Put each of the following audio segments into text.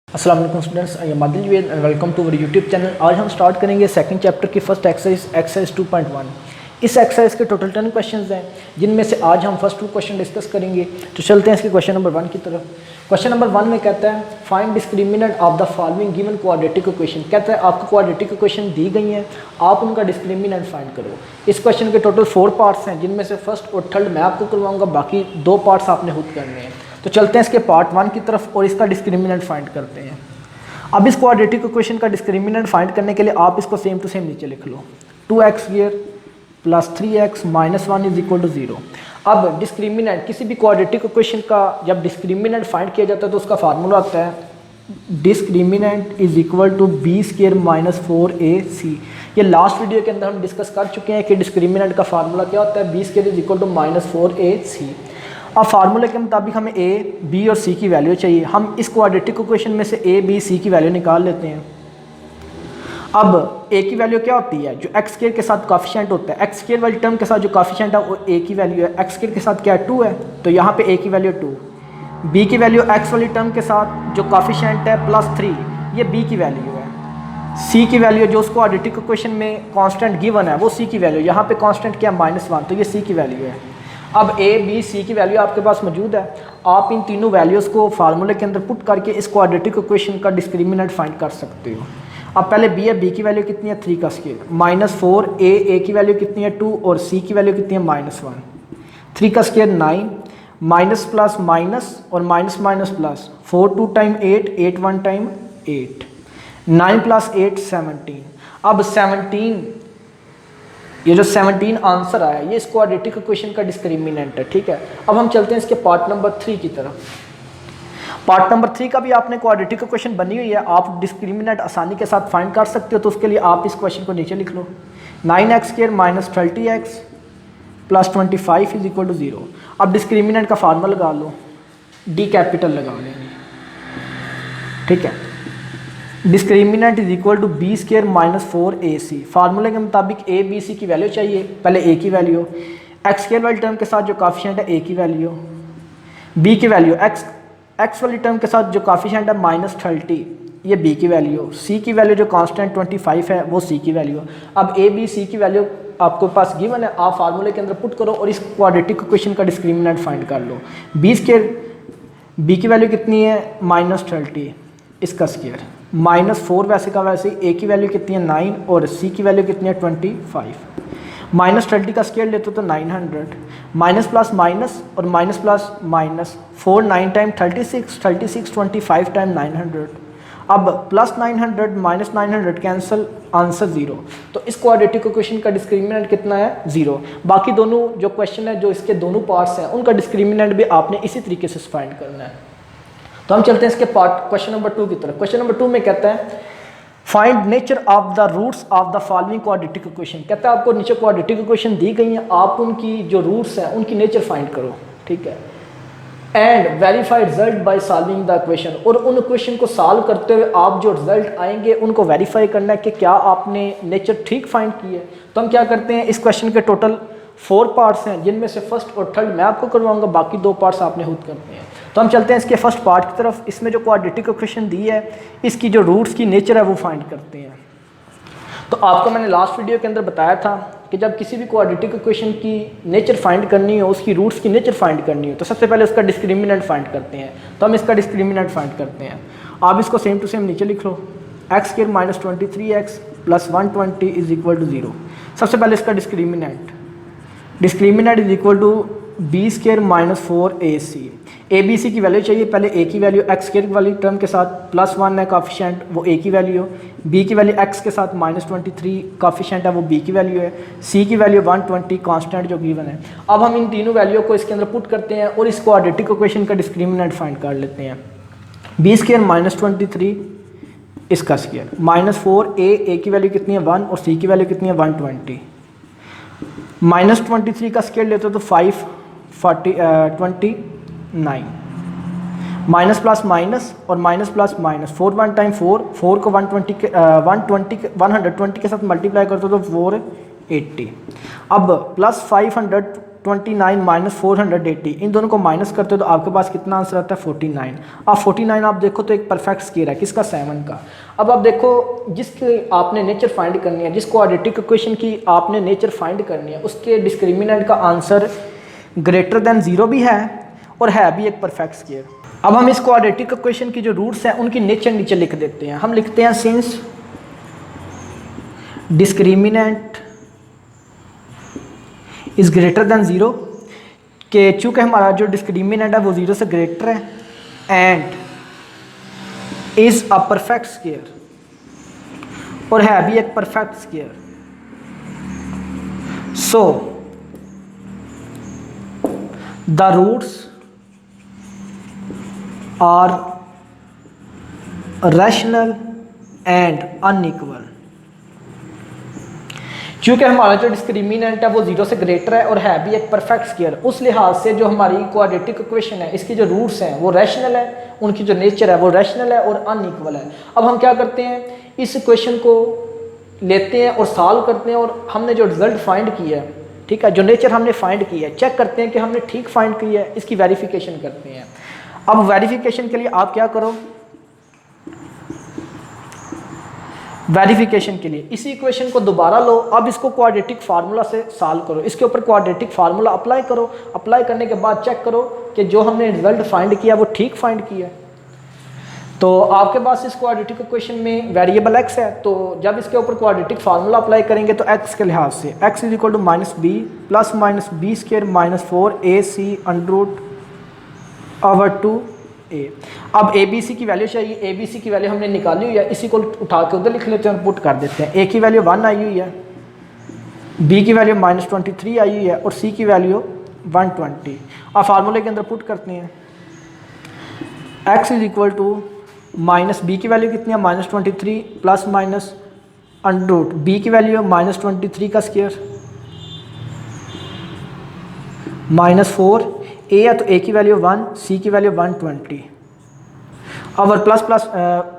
अस्सलाम वालेकुम students, I am Adil Javed and welcome to our YouTube channel. आज हम स्टार्ट करेंगे सेकंड चैप्टर की फर्स्ट एक्सरसाइज 2.1। इस एक्सरसाइज के टोटल 10 क्वेश्चंस हैं, जिनमें से आज हम फर्स्ट 2 क्वेश्चन डिस्कस करेंगे। तो चलते हैं इसके क्वेश्चन नंबर 1 की तरफ। क्वेश्चन नंबर 1 में कहता है find discriminant of the following given quadratic equation. कहता है आपको क्वाड्रेटिक इक्वेशन दी गई हैं, आप उनका डिस्क्रिमिनेंट फाइंड करो। इस क्वेश्चन के टोटल 4 पार्ट्स हैं, जिनमें से फर्स्ट और थर्ड मैं आपको करवाऊंगा, बाकी 2 पार्ट्स आपने खुद करने हैं। तो चलते हैं इसके पार्ट 1 की तरफ और इसका डिस्क्रिमिनेंट फाइंड करते हैं। अब इस क्वाड्रेटिक इक्वेशन का डिस्क्रिमिनेंट फाइंड करने के लिए आप इसको सेम टू सेम नीचे लिख लो। 2x square plus 3x minus 1 is equal to 0। अब डिस्क्रिमिनेंट किसी भी क्वाड्रेटिक इक्वेशन का जब डिस्क्रिमिनेंट फाइंड किया जाता है तो उसका फार्मूला आता है discriminant is equal to B square minus 4ac। ये लास्ट वीडियो के अंदर हम डिस्कस कर चुके हैं कि डिस्क्रिमिनेंट का फार्मूला क्या होता है, B square is equal to minus 4ac। अब फार्मूले के मुताबिक हमें ए, बी और सी की वैल्यू चाहिए। हम इस क्वाड्रेटिक इक्वेशन में से ए, बी, सी की वैल्यू निकाल लेते हैं। अब ए की वैल्यू क्या होती है, जो एक्स स्क्वायर के साथ कॉफिशिएंट होता है, एक्स स्क्वायर वाली टर्म के साथ जो कॉफिशिएंट है वो ए की वैल्यू है। एक्स स्क्वायर के साथ क्या है, 2 है, तो यहाँ पे ए की वैल्यू 2। बी की वैल्यू एक्स वाली टर्म के साथ जो कॉफिशिएंट है +3, ये बी की वैल्यू है। सी की वैल्यू जो उसको क्वाड्रेटिक इक्वेशन में कांस्टेंट गिवन है वो सी की वैल्यू, यहाँ पे कांस्टेंट क्या है -1, तो ये सी की वैल्यू है। अब ए, बी, सी की वैल्यू आपके पास मौजूद है। आप इन तीनों वैल्यूज़ को फार्मूले के अंदर पुट करके इस क्वाड्रेटिक इक्वेशन का डिस्क्रिमिनेंट फाइंड कर सकते हो। अब पहले बी है, बी की वैल्यू कितनी है 3 का स्क्वायर माइनस 4, ए की वैल्यू कितनी है 2 और सी की वैल्यू कितनी है -1। 3 का स्क्वायर 9, माइनस प्लस माइनस और minus minus plus, 4 2 time 8, 8 1 time 8, 9 + 8 17। अब 17, ये जो 17 आंसर आया ये इस क्वाड्रेटिक इक्वेशन का डिस्क्रिमिनेंट है। ठीक है, अब हम चलते हैं इसके पार्ट नंबर 3 की तरफ। पार्ट नंबर 3 का भी आपने क्वाड्रेटिक इक्वेशन बनी हुई है, आप डिस्क्रिमिनेंट आसानी के साथ फाइंड कर सकते हो। तो उसके लिए आप इस क्वेश्चन को नीचे लिख लो। 9x square minus 30x plus 25 is equal to 0। अब डिस्क्रिमिनेंट का फार्मूला लगा लो, डी कैपिटल लगा लेंगे। ठीक है, discriminant is equal to B square minus 4ac। फार्मूले के मुताबिक ए, बी, सी की वैल्यू चाहिए। पहले ए की वैल्यू, एक्स स्क्वायर वाली टर्म के साथ जो कॉफिशिएंट है ए की वैल्यू, बी की वैल्यू एक्स वाली टर्म के साथ जो कॉफिशिएंट है -30, ये बी की वैल्यू, सी की वैल्यू जो कांस्टेंट 25 है वो सी की वैल्यू। अब ए, बी, सी की वैल्यू आपको पास गिवन है, आप फार्मूले के अंदर पुट करो और इस क्वाड्रेटिक इक्वेशन का डिस्क्रिमिनेंट फाइंड कर लो। बी स्क्वायर, बी की वैल्यू कितनी है -30, इसका स्क्वायर -4 वैसे का वैसे, ए की वैल्यू कितनी है 9 और सी की वैल्यू कितनी है 25। -30 का स्क्वायर लेते तो 900, माइनस प्लस माइनस और minus plus minus, 4 9 time 36, 36 25 time 900। अब प्लस 900 माइनस 900 कैंसिल, आंसर 0। तो इस क्वाड्रेटिक इक्वेशन का डिस्क्रिमिनेंट कितना है 0। बाकी दोनों जो क्वेश्चन है, जो इसके दोनों पार्ट्स हैं, उनका डिस्क्रिमिनेंट भी आपने इसी तरीके से फाइंड करना है। तो हम चलते हैं इसके पार्ट क्वेश्चन नंबर 2 की तरफ। क्वेश्चन नंबर 2 में कहता है find nature of the roots of the following quadratic equation. कहता है आपको नीचे क्वाड्रेटिक इक्वेशन दी गई हैं, आप उनकी जो रूट्स हैं उनकी नेचर फाइंड करो। ठीक है, and verify result by solving the equation. और उन इक्वेशन को सॉल्व करते हुए आप जो रिजल्ट आएंगे उनको वेरीफाई करना है कि क्या आपने नेचर ठीक फाइंड की है। तो हम क्या करते हैं, इस क्वेश्चन के टोटल 4 पार्ट्स हैं, जिनमें से फर्स्ट और थर्ड मैं आपको करवाऊंगा, बाकी 2 पार्ट्स आपने खुद करने हैं। तो हम चलते हैं इसके फर्स्ट पार्ट की तरफ। इसमें जो क्वाड्रेटिक इक्वेशन दी है, इसकी जो रूट्स की नेचर है वो फाइंड करते हैं। तो आपको मैंने लास्ट वीडियो के अंदर बताया था कि जब किसी भी क्वाड्रेटिक इक्वेशन की नेचर फाइंड करनी हो, उसकी रूट्स की नेचर फाइंड करनी हो, तो सबसे पहले उसका डिस्क्रिमिनेंट फाइंड करते हैं। तो हम इसका डिस्क्रिमिनेंट फाइंड करते हैं। आप इसको सेम टू सेम नीचे लिख लो। X square minus 23x plus 120 is equal to 0। सबसे पहले इसका discriminant is equal to B square minus 4ac। A, B, C की वैल्यू चाहिए। पहले ए की वैल्यू एक्स स्क्वायर वाली टर्म के साथ +1 है कॉफिशिएंट, वो ए की वैल्यू। बी की वैल्यू एक्स के साथ -23 कॉफिशिएंट है, वो बी की वैल्यू है। सी की वैल्यू 120 कांस्टेंट जो गिवन है। अब हम इन तीनों वैल्यू को इसके अंदर पुट करते हैं और इस क्वाड्रेटिक इक्वेशन का डिस्क्रिमिनेंट फाइंड कर लेते हैं। बी स्क्वायर -23, इसका स्क्वायर -4, ए की वैल्यू कितनी है 1 और सी की वैल्यू कितनी है 120। -23 का स्क्वायर लेते तो 529, माइनस प्लस माइनस और माइनस प्लस माइनस, 4 1 टाइम 4, 4 को 120 के साथ मल्टीप्लाई करते तो 480। अब प्लस 500 29 माइनस 480, इन दोनों को माइनस करते हो तो आपके पास कितना आंसर आता है 49। अब 49 आप देखो तो एक परफेक्ट स्क्वायर है किसका 7 का। अब आप देखो जिसके आपने नेचर फाइंड करनी है, जिस क्वाड्रेटिक इक्वेशन की आपने नेचर फाइंड करनी है, उसके डिस्क्रिमिनेंट का आंसर ग्रेटर देन 0 भी है और है भी एक परफेक्ट स्क्वायर। अब हम इस क्वाड्रेटिक इक्वेशन की जो रूट्स हैं उनकी नेचर नीचे लिख देते हैं। हम लिखते हैं since discriminant is greater than 0, कि चूँकि हमारा जो डिस्क्रिमिनेंट है वो 0 से ग्रेटर है, and is a perfect square, और है भी एक perfect square. So the roots are rational and unequal. क्योंकि हमारा जो डिस्क्रिमिनेंट है वो 0 से ग्रेटर है और है भी एक परफेक्ट स्क्वायर, उस लिहाज से जो हमारी क्वाड्रेटिक इक्वेशन है इसकी जो रूट्स हैं वो रैशनल है, उनकी जो नेचर है वो रैशनल है और अनइक्वल है। अब हम क्या करते हैं, इस इक्वेशन को लेते हैं और सॉल्व करते हैं, और हमने जो रिजल्ट फाइंड किया है, ठीक है, जो नेचर हमने फाइंड की है, चेक करते हैं कि हमने ठीक फाइंड की है, इसकी वेरिफिकेशन करते हैं। अब वेरिफिकेशन के लिए आप क्या करो, वेरिफिकेशन के लिए इसी इक्वेशन को दोबारा लो, अब इसको क्वाड्रेटिक फार्मूला से सॉल्व करो, इसके ऊपर क्वाड्रेटिक फार्मूला अप्लाई करो। अप्लाई करने के बाद चेक करो कि जो हमने रिजल्ट फाइंड किया वो ठीक फाइंड किया। तो आपके पास इस क्वाड्रेटिक इक्वेशन में वेरिएबल x है, तो जब इसके ऊपर क्वाड्रेटिक फार्मूला अप्लाई करेंगे तो x के लिहाज से x is equal to minus B plus minus B square minus 4ac under root over 2a। अब ABC की वैल्यू चाहिए, ABC की वैल्यू हमने निकाली हुई है, इसी को उठा के उधर लिख लेते हैं और पुट कर देते हैं। A की वैल्यू 1 आई हुई है, B की वैल्यू -23 आई हुई है और C की वैल्यू 120। अब फार्मूले के अंदर पुट करते हैं, x is equal to minus B की वैल्यू कितनी है -23 plus minus under root B की वैल्यू -23 का स्क्वायर -4, ए है तो ए की वैल्यू 1, सी की वैल्यू 120 और प्लस प्लस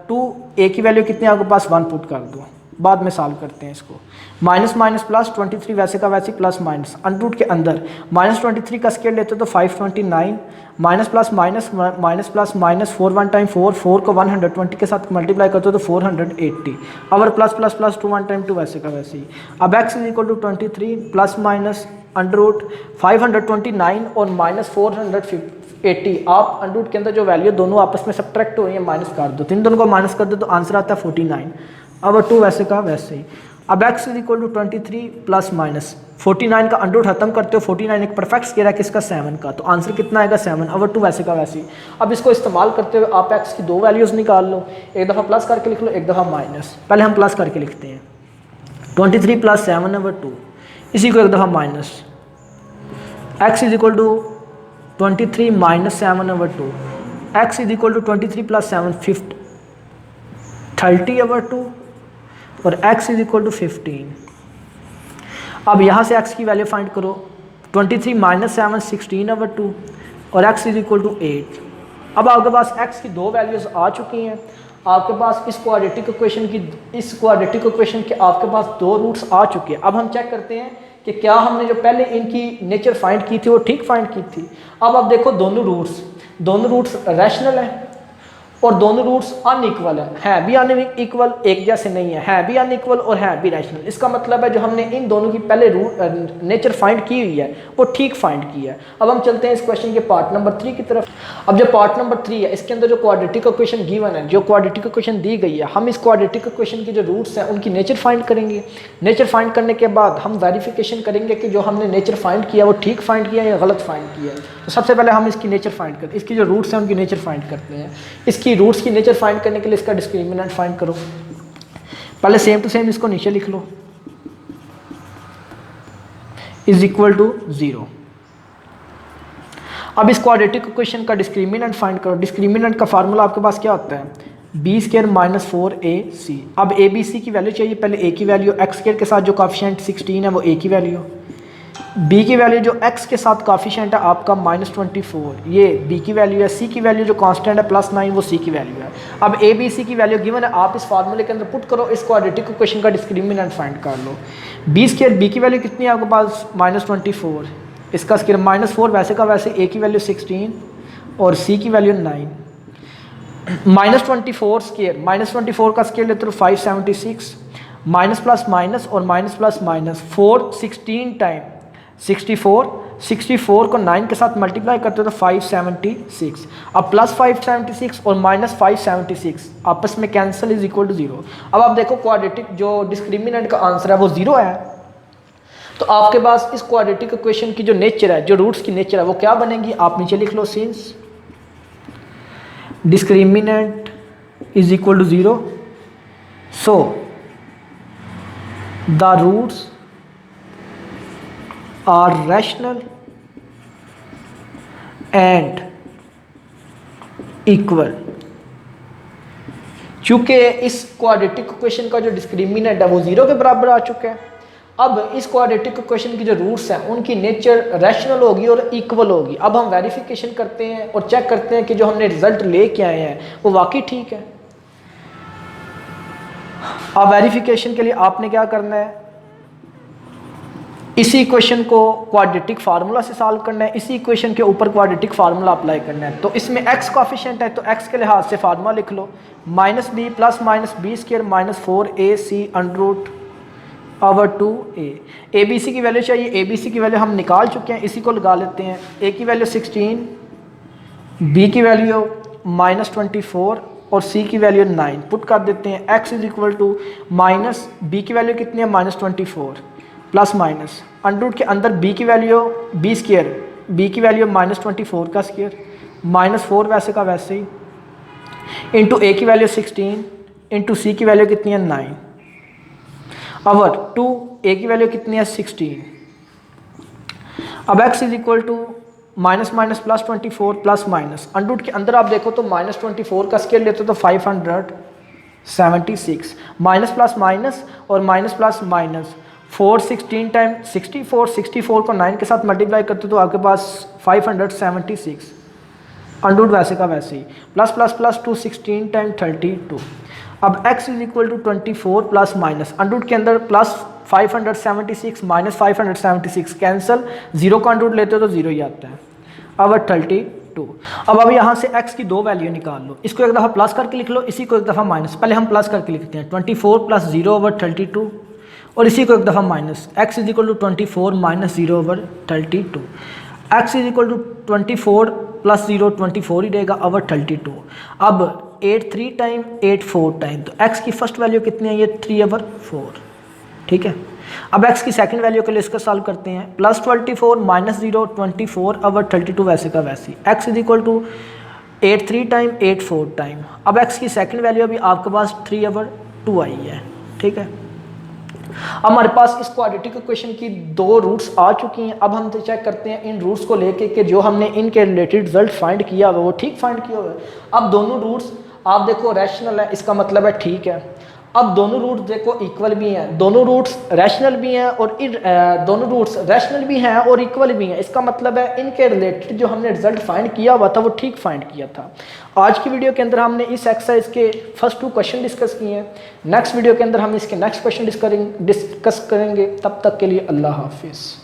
2, ए की वैल्यू कितनी है आपके पास 1 पुट कर दो, बाद में सॉल्व करते हैं इसको। माइनस माइनस प्लस 23 वैसे का वैसे प्लस माइनस अंडर रूट के अंदर -23 का स्क्वायर लेते तो 529 minus plus minus minus plus minus 4 1 time 4 को 120 के साथ मल्टीप्लाई करते हो तो 480 और प्लस प्लस प्लस 2 1 टाइम 2 वैसे का वैसे ही। अब x is equal to 23 plus minus under root 529 और माइनस 480, आप अंडर रूट के अंदर जो वैल्यू दोनों आपस में सब्ट्रैक्ट हो रही है माइनस कर दो, तो इन दोनों को माइनस कर दो तो आंसर आता है 49 और 2 वैसे का वैसे ही। अब x is equal to 23 plus minus 49 का अंडर रूट खत्म करते हो, 49 एक परफेक्ट स्क्वायर है किसका 7 का, तो आंसर कितना आएगा 7 और 2 वैसे का वैसे ही। अब इसको इस्तेमाल करते हुए आप x की 2 वैल्यूज़ निकाल लो, एक दफ़ा प्लस करके लिख लो, एक दफ़ा माइनस। पहले हम प्लस करके लिखते हैं 23 प्लस 7 ओवर 2, इसी को एक दफ़ा minus, x is equal to 23 minus 7 over 2, x is equal to 23 plus 7 30 over 2 और x इज इक्वल टू 15। अब यहाँ से x की वैल्यू फाइंड करो, 23 माइनस 7 16 ओवर 2 और x इज इक्वल टू 8। अब आपके पास x की 2 वैल्यूज़ आ चुकी हैं, आपके पास इस क्वाड्रेटिक इक्वेशन के आपके पास 2 रूट्स आ चुके हैं। अब हम चेक करते हैं कि क्या हमने जो पहले इनकी नेचर फाइंड की थी वो ठीक फाइंड की थी। अब आप देखो दोनों रूट्स रैशनल है और दोनों रूट्स अनइक्वल है भी अनइक्वल, एक जैसे नहीं है भी अनइक्वल और है भी रैशनल। इसका मतलब है जो हमने इन दोनों की पहले नेचर फाइंड की हुई है वो ठीक फाइंड की है। अब हम चलते हैं इस क्वेश्चन के पार्ट नंबर 3 की तरफ। अब जो पार्ट नंबर 3 है इसके अंदर जो क्वाड्रेटिक इक्वेशन गिवन है, जो क्वाड्रेटिक इक्वेशन दी गई है, हम इस क्वाड्रेटिक इक्वेशन की जो रूट्स हैं उनकी नेचर फाइंड करेंगे। नेचर फाइंड करने के बाद हम वेरिफिकेशन करेंगे कि जो हमने नेचर फाइंड किया वो ठीक फाइंड किया या गलत फाइंड किया। तो सबसे पहले हम इसकी नेचर फाइंड करते हैं, इसकी जो रूट्स हैं उनकी नेचर फाइंड करते हैं। इसकी रूट्स की नेचर फाइंड करने के लिए इसका डिस्क्रिमिनेंट फाइंड करो। पहले सेम टू सेम इसको नीचे लिख लो, इज इक्वल टू 0। अब इस क्वाड्रेटिक इक्वेशन का डिस्क्रिमिनेंट फाइंड करो। डिस्क्रिमिनेंट का फार्मूला आपके पास क्या होता है, बी स्क्वायर माइनस 4ac। अब ए बी सी की वैल्यू चाहिए, पहले ए की वैल्यू एक्स स्क्वायर के साथ जो कॉफिशिएंट 16 है वो ए की वैल्यू, बी की वैल्यू जो x के साथ कॉफिशिएंट है आपका -24, ये b की वैल्यू है, c की वैल्यू जो कांस्टेंट है +9 वो c की वैल्यू है। अब a b c की वैल्यू गिवन है, आप इस फार्मूले के अंदर पुट करो, इस क्वाड्रेटिक इक्वेशन का डिस्क्रिमिनेंट फाइंड कर लो। b स्क्वायर b की वैल्यू कितनी है आपके पास -24, इसका स्क्वायर -4 वैसे का वैसे, ए की वैल्यू 16 और सी की वैल्यू 9। -24 स्क्वायर, -24 का स्क्वायर लेते हो 576, माइनस प्लस माइनस और माइनस प्लस माइनस 4 16 टाइम 64 को 9 के साथ मल्टीप्लाई करते हो तो 576। अब प्लस 576 और माइनस 576 आपस में कैंसिल इज इक्वल टू 0। अब आप देखो क्वाड्रेटिक जो डिस्क्रिमिनेंट का आंसर है वो 0 है, तो आपके पास इस क्वाड्रेटिक इक्वेशन की जो नेचर है, जो रूट्स की नेचर है वो क्या बनेगी, आप नीचे लिख लो, since discriminant is equal to 0 so the roots are rational and equal. चूंकि इस क्वाड्रेटिक इक्वेशन का जो डिस्क्रिमिनेंट है वो 0 के बराबर आ चुका है, अब इस क्वाड्रेटिक इक्वेशन की जो रूट्स हैं उनकी नेचर रैशनल होगी और इक्वल होगी। अब हम वेरिफिकेशन करते हैं और चेक करते हैं कि जो हमने रिजल्ट लेके आए हैं वो वाकई ठीक है। अब वेरिफिकेशन के लिए आपने क्या करना है, इसी इक्वेशन को क्वाड्रेटिक फार्मूला से सॉल्व करना है, इसी इक्वेशन के ऊपर क्वाड्रेटिक फार्मूला अप्लाई करना है। तो इसमें x कोफिशिएंट है तो x के लिहाज से फार्मूला लिख लो, -b plus minus B square -4ac under over 2a। A B C की वैल्यू चाहिए, ए बी सी की वैल्यू हम निकाल चुके हैं, इसी को लगा लेते हैं। a की वैल्यू 16, b की वैल्यू -24 और c की वैल्यू 9 पुट कर देते हैं। x is equal to minus b की वैल्यू कितनी है, -24 प्लस माइनस अंडर के अंदर b की वैल्यू b स्क्वायर, b की वैल्यू -24 का स्क्वायर -4 वैसे का वैसे ही इंटू a की वैल्यू 16 इंटू c की वैल्यू कितनी है 9 ओवर 2 a की वैल्यू कितनी है 16। अब x is equal to minus minus plus 24 plus minus under के अंदर आप देखो तो -24 का स्क्वायर लेते हो तो 576 माइनस प्लस माइनस और माइनस प्लस माइनस 4 16 टाइम 64 को 9 के साथ मल्टीप्लाई करते तो आपके पास 576 अंडर वैसे का वैसे ही प्लस प्लस प्लस 2 16 टाइम 32। अब x is equal to 24 plus minus under के अंदर प्लस 576 माइनस 576 कैंसिल, 0 का अंडर लेते हो तो 0 ही आता है। अब 32। अब यहाँ से x की दो वैल्यू निकाल लो, इसको एक दफ़ा प्लस करके लिख लो, इसी को एक दफ़ा माइनस। पहले हम प्लस करके लिखते हैं 24 प्लस 0 ओवर 32 और इसी को एक दफ़ा minus. x is equal to 24 minus 0 over 32। x is equal to 24 plus 0 24 ही देगा ओवर 32। अब 8 3 टाइम 8 4 टाइम, तो x की फर्स्ट वैल्यू कितनी है, ये 3 ओवर 4, ठीक है। अब x की सेकंड वैल्यू के लिए इसका सॉल्व करते हैं, प्लस 24 माइनस 0 24 ओवर 32 वैसे का वैसे। x is equal to 8 3 time 8 4 time. अब x की सेकंड वैल्यू अभी आपके पास 3 ओवर 2 आई है, ठीक है। हमारे पास इस क्वाड्रेटिक इक्वेशन की दो रूट्स आ चुकी हैं। अब हम तो चेक करते हैं इन रूट्स को लेके कि जो हमने इनके रिलेटेड रिजल्ट फाइंड किया हुआ वो ठीक फाइंड किया हुआ है। अब दोनों रूट्स आप देखो रैशनल है, इसका मतलब है ठीक है। अब दोनों रूट्स देखो इक्वल भी हैं, दोनों रूट्स रैशनल भी हैं और दोनों रूट्स रैशनल भी हैं और इक्वल भी हैं। इसका मतलब है इनके रिलेटेड जो हमने रिजल्ट फाइंड किया हुआ था वो ठीक फाइंड किया था। आज की वीडियो के अंदर हमने इस एक्सरसाइज के फर्स्ट 2 क्वेश्चन डिस्कस किए हैं। नेक्स्ट वीडियो के अंदर हम इसके नेक्स्ट क्वेश्चन डिस्कस करेंगे। तब तक के लिए अल्लाह हाफिज़।